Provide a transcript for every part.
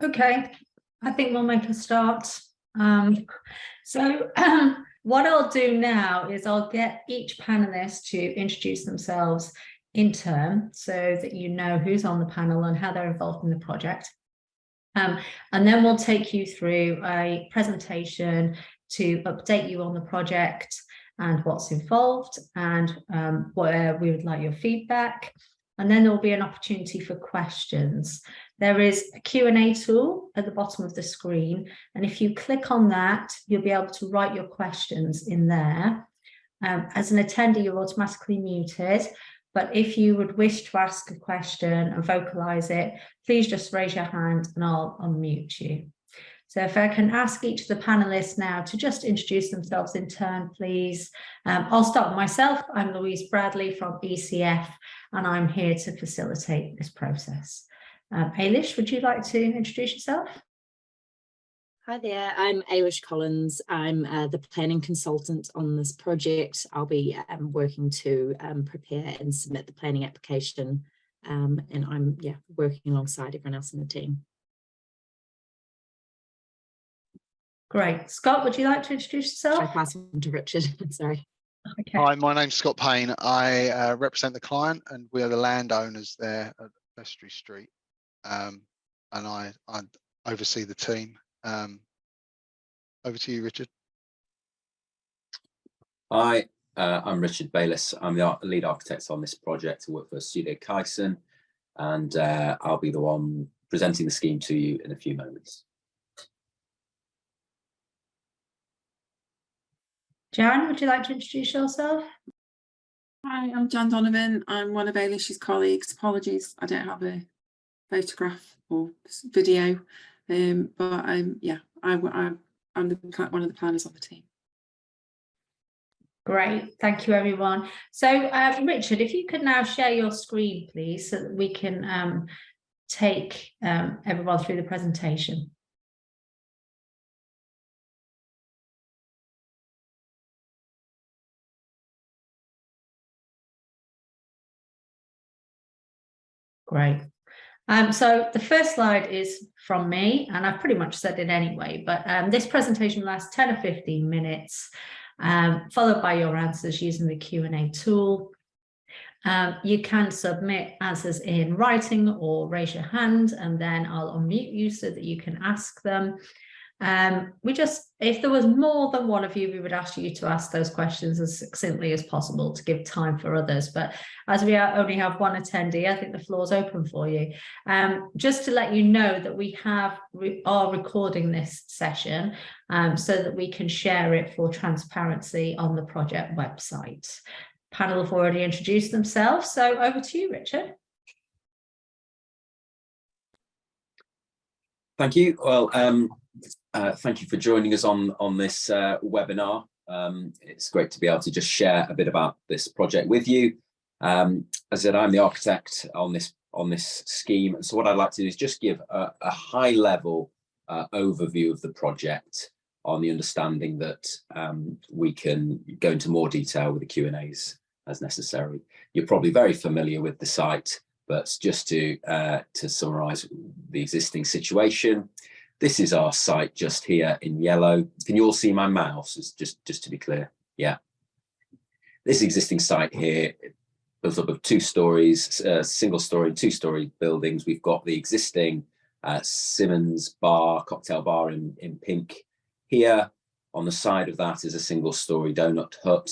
Okay, I think we'll make a start. So what I'll do now is I'll get each panelist to introduce themselves in turn so that you know who's on the panel and how they're involved in the project. And then we'll take you through a presentation to update you on the project and what's involved and where we would like your feedback. And then there will be an opportunity for questions. There is a Q&A tool at the bottom of the screen. And if you click on that, you'll be able to write your questions in there. As an attendee, you're automatically muted. But if you would wish to ask a question and vocalize it, please just raise your hand and I'll unmute you. So if I can ask each of the panelists now to just introduce themselves in turn, please. I'll start with myself. I'm Louise Bradley from ECF, and I'm here to facilitate this process. Ailish, would you like to introduce yourself? Hi there, I'm Ailish Collins. I'm the planning consultant on this project. I'll be working to prepare and submit the planning application, and I'm working alongside everyone else in the team. Great. Scott, would you like to introduce yourself? I'll pass on to Richard. Sorry. Okay. Hi, my name's Scott Payne. I represent the client and we are the landowners there at Vestry Street. And I oversee the team. Over to you, Richard. Hi, I'm Richard Bayliss. I'm the lead architect on this project. I work for Studio Kyson, and I'll be the one presenting the scheme to you in a few moments. Jan, would you like to introduce yourself? Hi, I'm Jan Donovan. I'm one of Ailish's colleagues. Apologies, I don't have a photograph or video, but I'm one of the planners on the team. Great, thank you everyone. So Richard, if you could now share your screen please, so that we can take everyone through the presentation. Great. So the first slide is from me, and I've pretty much said it anyway, but this presentation lasts 10 or 15 minutes, followed by your answers using the Q&A tool. You can submit answers in writing or raise your hand, and then I'll unmute you so that you can ask them. If there was more than one of you, we would ask you to ask those questions as succinctly as possible to give time for others. But as we only have one attendee, I think the floor is open for you. Just to let you know that we are recording this session so that we can share it for transparency on the project website. Panel have already introduced themselves, so over to you, Richard. Thank you. Well, thank you for joining us on this webinar. It's great to be able to just share a bit about this project with you. As I said, I'm the architect on this scheme. So what I'd like to do is just give a high level overview of the project, on the understanding that we can go into more detail with the Q&As as necessary. You're probably very familiar with the site, but just to summarise the existing situation. This is our site just here in yellow. Can you all see my mouse? It's just to be clear. Yeah. This existing site here, built up of 2 stories, single-storey, 2-storey buildings. We've got the existing Simmons bar, cocktail bar in pink here. On the side of that is a single-storey donut hut.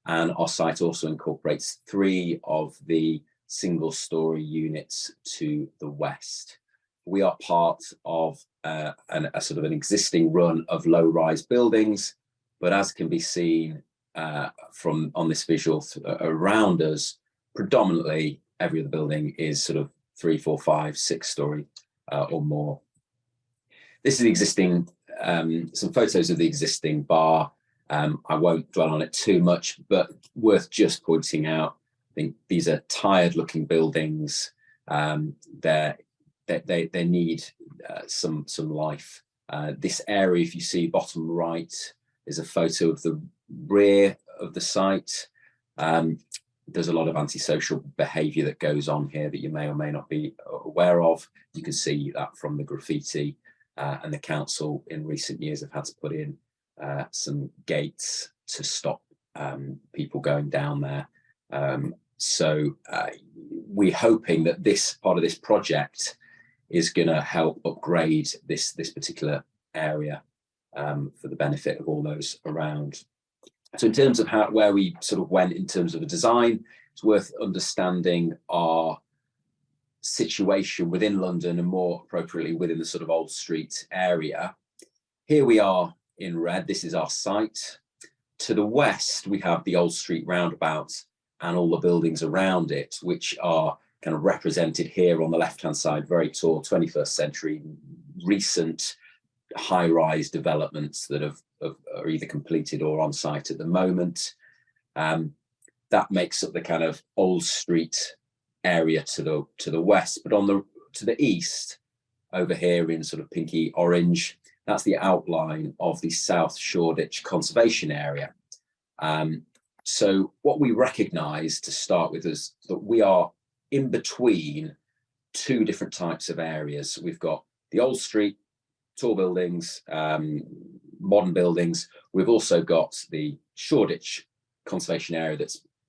And our site also incorporates 3 of the single-storey units to the west. We are part of a sort of an existing run of low-rise buildings, but as can be seen from on this visual around us, predominantly every other building is sort of 3, 4, 5, 6-storey or more. This is the existing, some photos of the existing bar. I won't dwell on it too much, but worth just pointing out, I think these are tired-looking buildings. They need some life. This area, if you see bottom right, is a photo of the rear of the site. There's a lot of antisocial behaviour that goes on here that you may or may not be aware of. You can see that from the graffiti, and the council in recent years have had to put in some gates to stop people going down there. So we're hoping that this part of this project is going to help upgrade this particular area for the benefit of all those around. So in terms of where we sort of went in terms of a design, it's worth understanding our situation within London, and more appropriately within the sort of Old Street area. Here we are in red. This is our site. To the west, we have the Old Street roundabout and all the buildings around it, which are kind of represented here on the left-hand side, very tall 21st century recent high-rise developments that are either completed or on site at the moment. That makes up the kind of Old Street area to the west, but to the east, over here in sort of pinky orange, that's the outline of the South Shoreditch conservation area. So what we recognise to start with is that we are in between two different types of areas. We've got the Old Street, tall buildings, modern buildings. We've also got the Shoreditch conservation area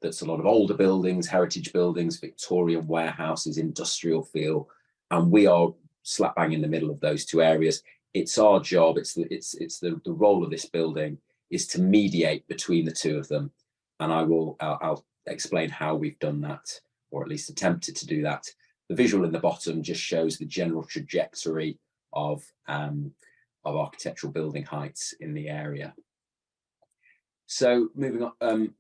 that's a lot of older buildings, heritage buildings, Victorian warehouses, industrial feel, and we are slap bang in the middle of those two areas. It's our job, it's the role of this building is to mediate between the two of them, and I'll explain how we've done that, or at least attempted to do that. The visual in the bottom just shows the general trajectory of architectural building heights in the area. So moving on,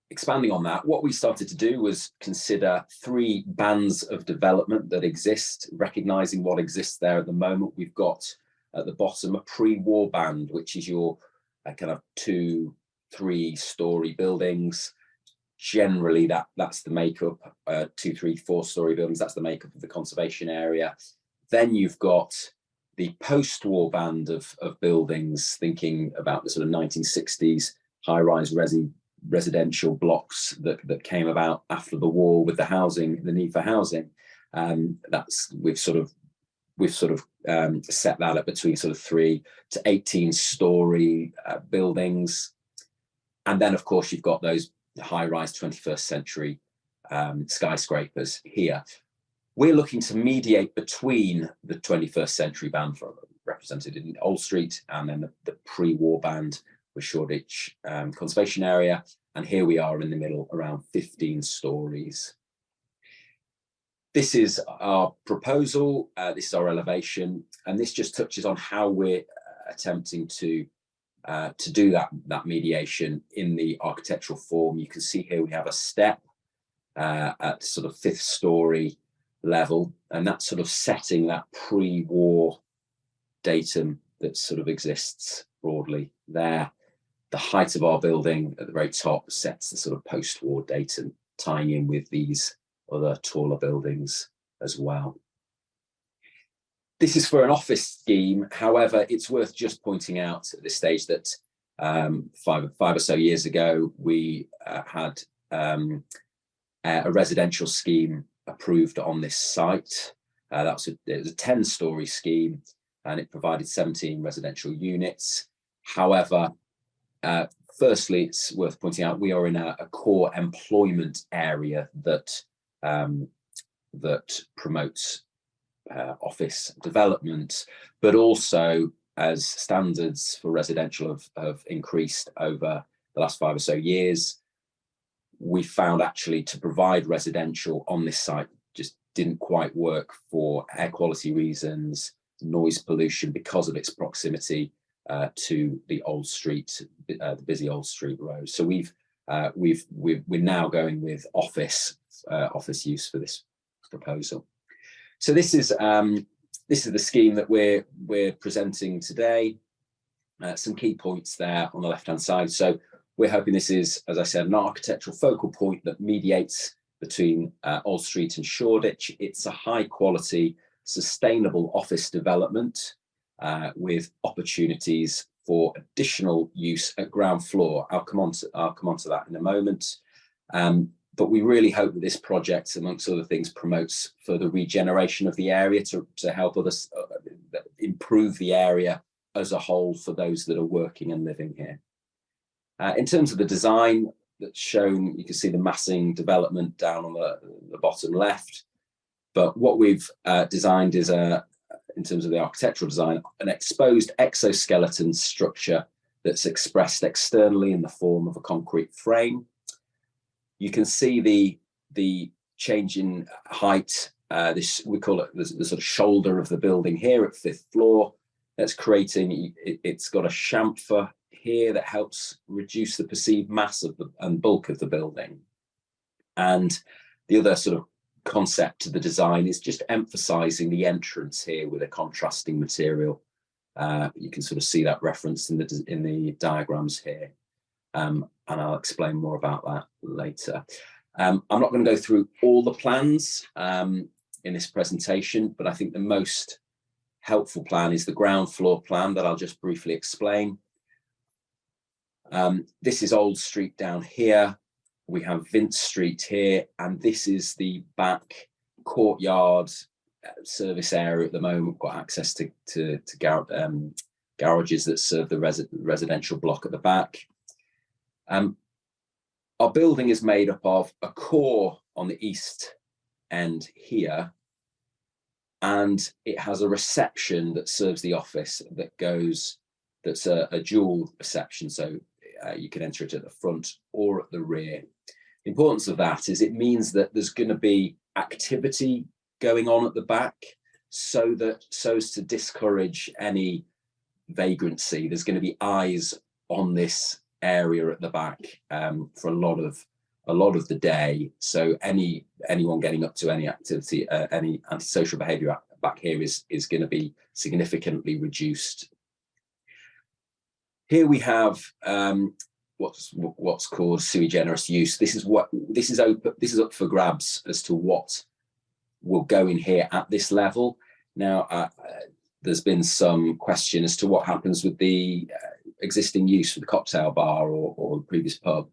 expanding on that, what we started to do was consider three bands of development that exist, recognizing what exists there at the moment. We've got at the bottom a pre-war band, which is your kind of 2, 3 story buildings. Generally that's the makeup, 2, 3, 4 story buildings, that's the makeup of the conservation area. Then you've got the post-war band of buildings, thinking about the sort of 1960s high-rise residential blocks that came about after the war with the housing, the need for housing. We've sort of set that up between sort of 3 to 18 story buildings. And then of course you've got those high-rise 21st century skyscrapers here. We're looking to mediate between the 21st century band represented in Old Street, and then the pre-war band with Shoreditch conservation area. And here we are in the middle, around 15 stories. This is our proposal, this is our elevation, and this just touches on how we're attempting to do that mediation in the architectural form. You can see here we have a step at sort of 5th story level, and that's sort of setting that pre-war datum that sort of exists broadly there. The height of our building at the very top sets the sort of post-war datum, tying in with these other taller buildings as well. This is for an office scheme. However, it's worth just pointing out at this stage that five or so years ago, we had a residential scheme approved on this site. It was a 10-story scheme, and it provided 17 residential units. However, firstly, it's worth pointing out we are in a core employment area that promotes office development, but also as standards for residential have increased over the last 5 or so years, we found actually to provide residential on this site just didn't quite work for air quality reasons, noise pollution, because of its proximity to the Old Street, the busy Old Street road. So we're now going with office use for this proposal. So this is the scheme that we're presenting today. Some key points there on the left-hand side. So we're hoping this is, as I said, an architectural focal point that mediates between Old Street and Shoreditch. It's a high-quality, sustainable office development with opportunities for additional use at ground floor. I'll come on to that in a moment. But we really hope that this project, amongst other things, promotes further regeneration of the area to help us improve the area as a whole for those that are working and living here. In terms of the design that's shown, you can see the massing development down on the bottom left. But what we've designed is, in terms of the architectural design, an exposed exoskeleton structure that's expressed externally in the form of a concrete frame. You can see the change in height. This, we call it the sort of shoulder of the building here at 5th floor. That's creating, it's got a chamfer here that helps reduce the perceived mass of and bulk of the building. And the other sort of concept to the design is just emphasizing the entrance here with a contrasting material. You can sort of see that referenced in the diagrams here. And I'll explain more about that later. I'm not going to go through all the plans in this presentation, but I think the most helpful plan is the ground floor plan that I'll just briefly explain. This is Old Street down here. We have Vince Street here, and this is the back courtyard service area at the moment. We've got access to garages that serve the residential block at the back. Our building is made up of a core on the east end here, and it has a reception that serves the office that's a dual reception, so you can enter it at the front or at the rear. The importance of that is it means that there's going to be activity going on at the back, so as to discourage any vagrancy. There's going to be eyes on this area at the back for a lot of the day. So anyone getting up to any activity, any antisocial behaviour back here is going to be significantly reduced. Here we have what's called sui generis use. This is up for grabs as to what will go in here at this level. Now, there's been some question as to what happens with the existing use for the cocktail bar or the previous pub.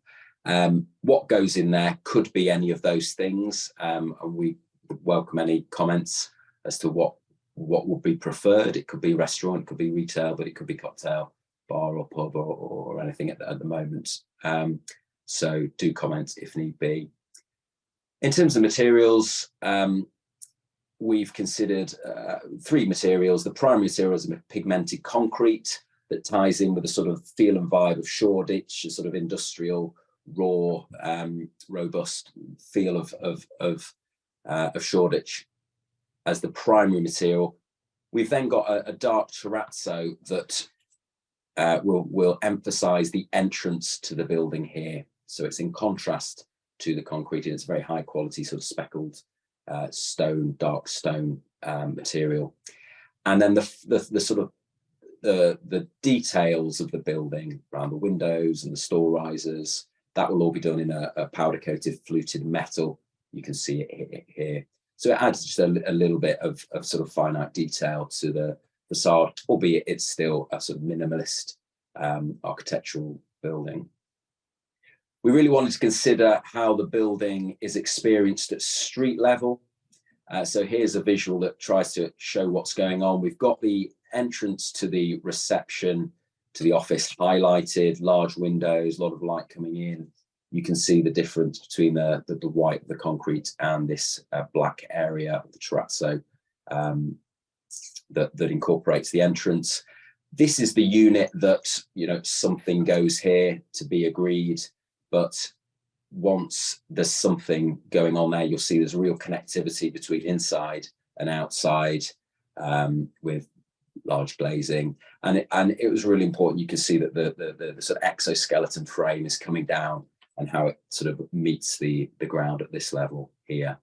What goes in there could be any of those things, and we welcome any comments as to what would be preferred. It could be restaurant, it could be retail, but it could be cocktail bar or pub or anything at the moment. So do comment if need be. In terms of materials, we've considered 3 materials. The primary material is pigmented concrete that ties in with the sort of feel and vibe of Shoreditch, a sort of industrial, raw, robust feel of Shoreditch as the primary material. We've then got a dark terrazzo that will emphasize the entrance to the building here. So it's in contrast to the concrete, and it's very high quality sort of speckled stone, dark stone material. And then the sort of the details of the building around the windows and the store risers, that will all be done in a powder coated fluted metal. You can see it here. So it adds just a little bit of sort of finite detail to the facade, albeit it's still a sort of minimalist architectural building. We really wanted to consider how the building is experienced at street level. So here's a visual that tries to show what's going on. We've got the entrance to the reception, to the office highlighted, large windows, a lot of light coming in. You can see the difference between the white, the concrete, and this black area of the terrazzo that incorporates the entrance. This is the unit that, something goes here to be agreed, but once there's something going on there, you'll see there's real connectivity between inside and outside with large glazing. And it was really important. You can see that the sort of exoskeleton frame is coming down and how it sort of meets the ground at this level here.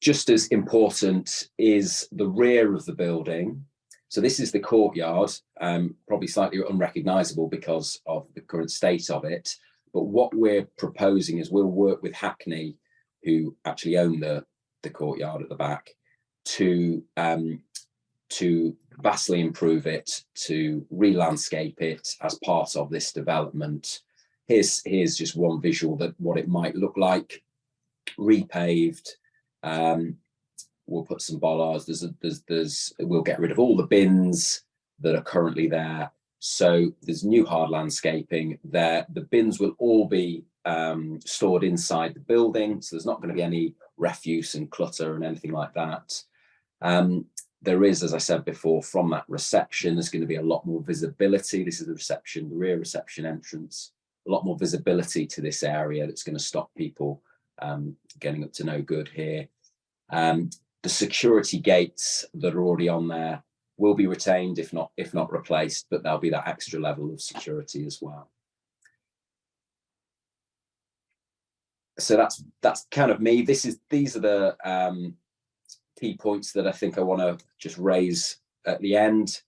Just as important is the rear of the building. So this is the courtyard, probably slightly unrecognisable because of the current state of it. But what we're proposing is we'll work with Hackney, who actually own the courtyard at the back, to vastly improve it, to re-landscape it as part of this development, here's just one visual that what it might look like. Repaved. We'll put some bollards. We'll get rid of all the bins that are currently there. So there's new hard landscaping there. The bins will all be stored inside the building, so there's not going to be any refuse and clutter and anything like that. There is, as I said before, from that reception, there's going to be a lot more visibility. This is the reception, the rear reception entrance. A lot more visibility to this area that's going to stop people getting up to no good here. The security gates that are already on there will be retained, if not replaced, but there'll be that extra level of security as well. So that's kind of me. These are the key points that I think I want to just raise at the end.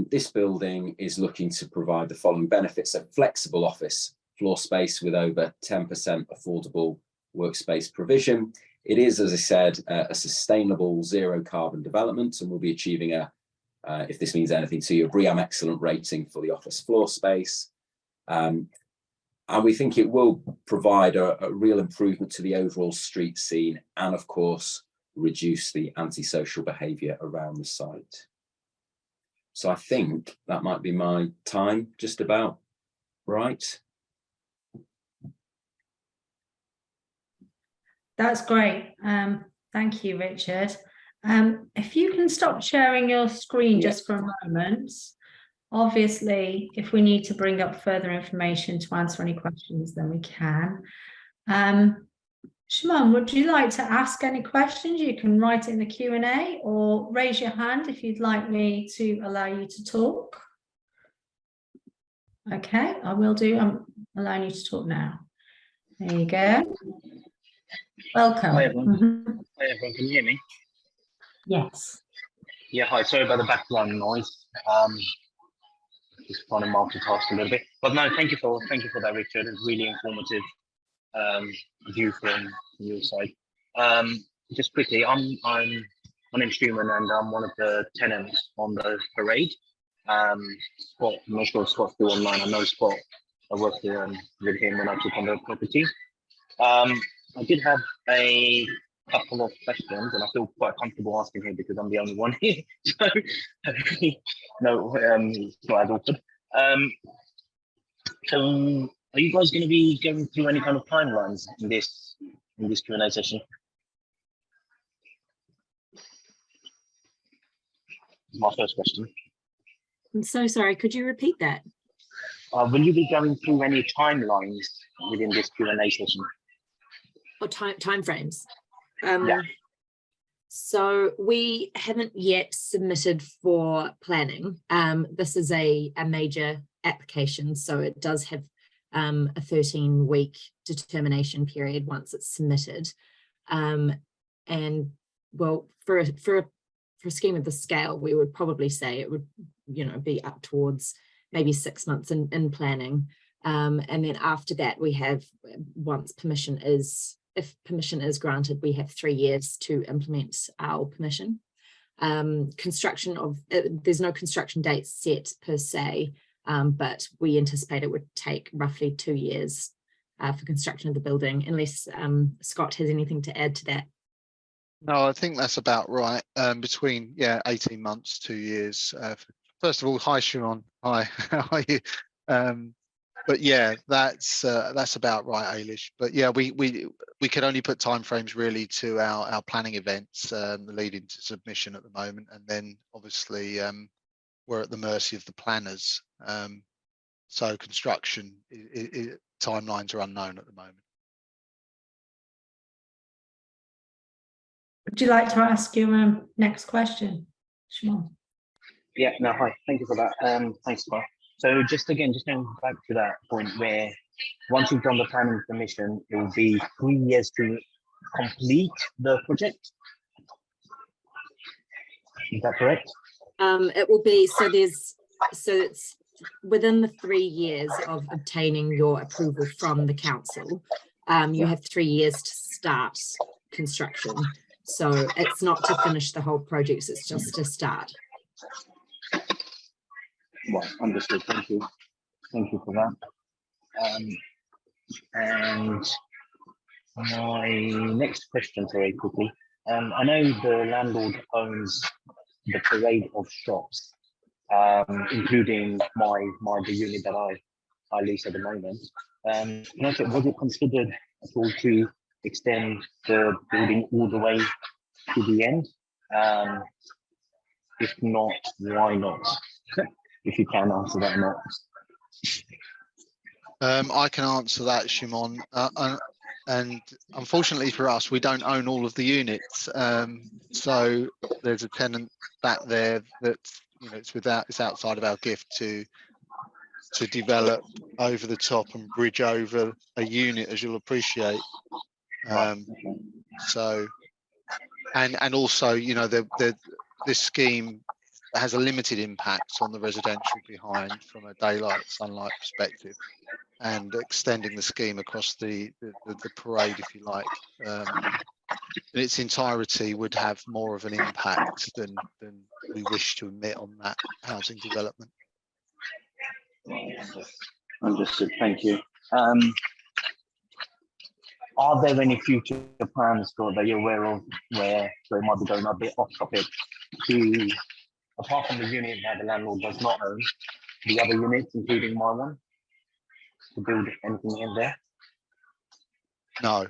This building is looking to provide the following benefits: a flexible office floor space with over 10% affordable workspace provision. It is, as I said, a sustainable zero carbon development, and we'll be achieving if this means anything to you, a BREEAM excellent rating for the office floor space. And we think it will provide a real improvement to the overall street scene, and of course, reduce the antisocial behaviour around the site. So I think that might be my time just about right. That's great. Thank you, Richard. If you can stop sharing your screen just for a moment. Obviously, if we need to bring up further information to answer any questions, then we can. Shimon, would you like to ask any questions? You can write it in the Q&A or raise your hand if you'd like me to allow you to talk. Okay, I will do. I'm allowing you to talk now. There you go. Welcome. Hi everyone. Hi everyone, can you hear me? Yes. Yeah, hi, sorry about the background noise. Just trying to multitask a little bit. But no, thank you for that, Richard. It's really informative view from your side. Just quickly, my name's Schumann and I'm one of the tenants on the parade. Scott, I'm not sure if Scott's still online. I know Scott. I worked with him when I took on the property. I did have a couple of questions, and I feel quite comfortable asking here because I'm the only one here. So, no, it's not as awkward. So, are you guys going to be going through any kind of timelines in this Q&A session? My first question. I'm so sorry, could you repeat that? Will you be going through any timelines within this Q&A session? Or time frames? Yeah. So we haven't yet submitted for planning. This is a major application, so it does have a 13-week determination period once it's submitted. And well, for a scheme of the scale, we would probably say it would, be up towards maybe 6 months in planning. And then after that, we have, if permission is granted, we have 3 years to implement our permission. There's no construction date set per se, but we anticipate it would take roughly 2 years for construction of the building, unless Scott has anything to add to that. No, I think that's about right. Between 18 months, 2 years. First of all, hi Shimon. Hi, how are you? But yeah, that's about right, Ailish. But yeah, we could only put timeframes really to our planning events leading to submission at the moment, and then obviously we're at the mercy of the planners. So construction timelines are unknown at the moment. Would you like to ask your next question, Shimon? Yeah, no, hi, thank you for that. Thanks, Scott. So just going back to that point where once you've done the planning permission, it will be 3 years to complete the project. Is that correct? It will be, so it's within the 3 years of obtaining your approval from the council. You have 3 years to start construction. So it's not to finish the whole project, it's just to start. Well, understood. Thank you. Thank you for that. And my next question, very quickly. I know the landlord owns the parade of shops, including the unit that I lease at the moment. Can I check, was it considered at all to extend the building all the way to the end? If not, why not? If you can answer that or not. I can answer that, Shimon. And unfortunately for us, we don't own all of the units. So there's a tenant back there that, you know, it's outside of our gift to develop over the top and bridge over a unit, as you'll appreciate. So, and also, you know, this scheme has a limited impact on the residential behind from a daylight sunlight perspective, and extending the scheme across the parade, if you like, in its entirety would have more of an impact than we wish to admit on that housing development. Understood. Thank you. Are there any future plans that you're aware of where it might be going a bit off topic, to, apart from the unit that the landlord does not own, the other units, including my one, to build anything in there? No.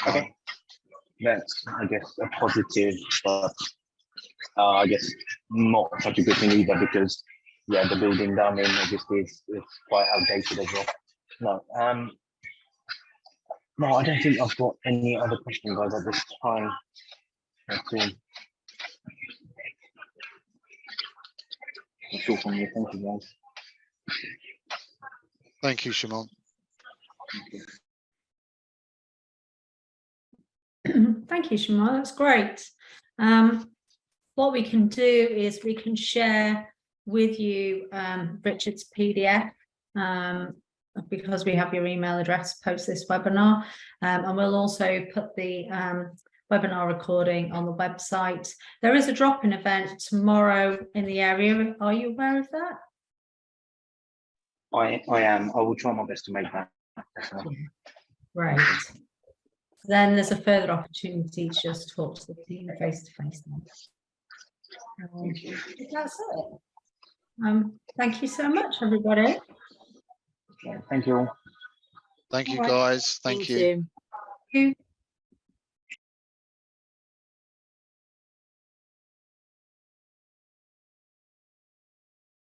Okay. That's, I guess, a positive, but I guess not such a good thing either, because yeah, the building down in obviously is quite outdated as well. No, no, I don't think I've got any other questions, guys, at this time. That's all. That's all from me. Thank you, guys. Thank you, Shimon. Thank you, Shimon. That's great. What we can do is we can share with you Richard's PDF, because we have your email address post this webinar, and we'll also put the webinar recording on the website. There is a drop-in event tomorrow in the area. Are you aware of that? I am. I will try my best to make that. Right. Then there's a further opportunity to just talk to the team face to face. That's it. Thank you so much, everybody. Thank you all. Thank you, All right. guys. Thank you. you.